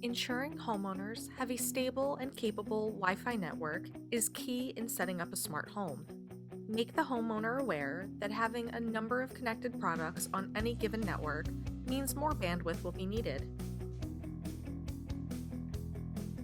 Ensuring homeowners have a stable and capable Wi Fi network is key in setting up a smart home. Make the homeowner aware that having a number of connected products on any given network means more bandwidth will be needed.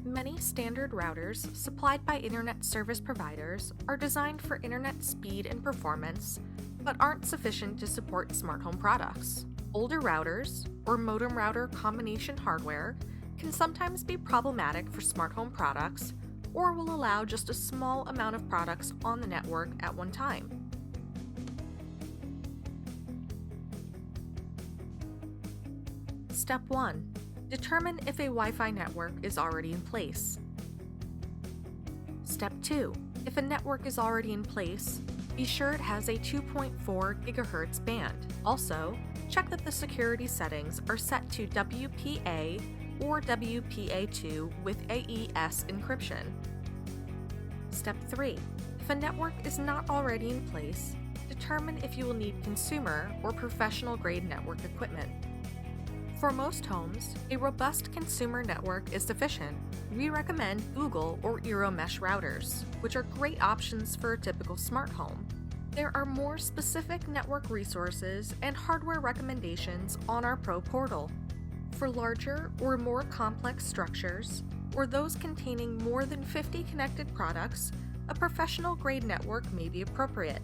Many standard routers supplied by internet service providers are designed for internet speed and performance, but aren't sufficient to support smart home products. Older routers, or modem router combination hardware, can sometimes be problematic for smart home products or will allow just a small amount of products on the network at one time. Step 1. Determine if a Wi-Fi network is already in place. Step 2. If a network is already in place, be sure it has a 2.4 GHz band. Also, check that the security settings are set to WPA or WPA2 with AES encryption. Step 3. If a network is not already in place, determine if you will need consumer or professional-grade network equipment. For most homes, a robust consumer network is sufficient. We recommend Google or Euromesh routers, which are great options for a typical smart home. There are more specific network resources and hardware recommendations on our Pro portal. For larger or more complex structures, or those containing more than 50 connected products, a professional-grade network may be appropriate.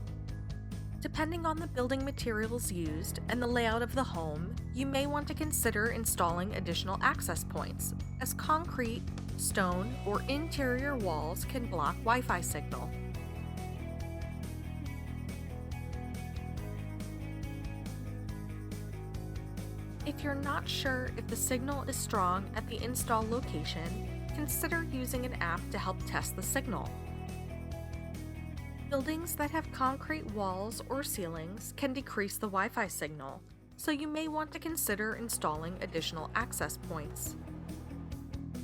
Depending on the building materials used and the layout of the home, you may want to consider installing additional access points, as concrete, stone, or interior walls can block Wi-Fi signal. If you're not sure if the signal is strong at the install location, consider using an app to help test the signal. Buildings that have concrete walls or ceilings can decrease the Wi-Fi signal, so you may want to consider installing additional access points.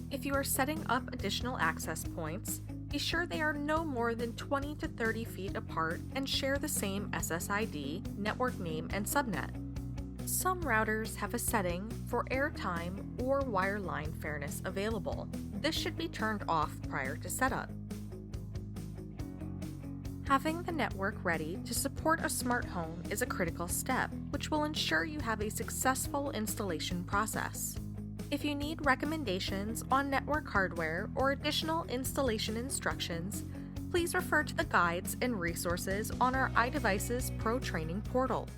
If you are setting up additional access points, be sure they are no more than 20 to 30 feet apart and share the same SSID, network name, and subnet. Some routers have a setting for Airtime or Wireline Fairness available. This should be turned off prior to setup. Having the network ready to support a smart home is a critical step, which will ensure you have a successful installation process. If you need recommendations on network hardware or additional installation instructions, please refer to the guides and resources on our iDevices Pro Training portal.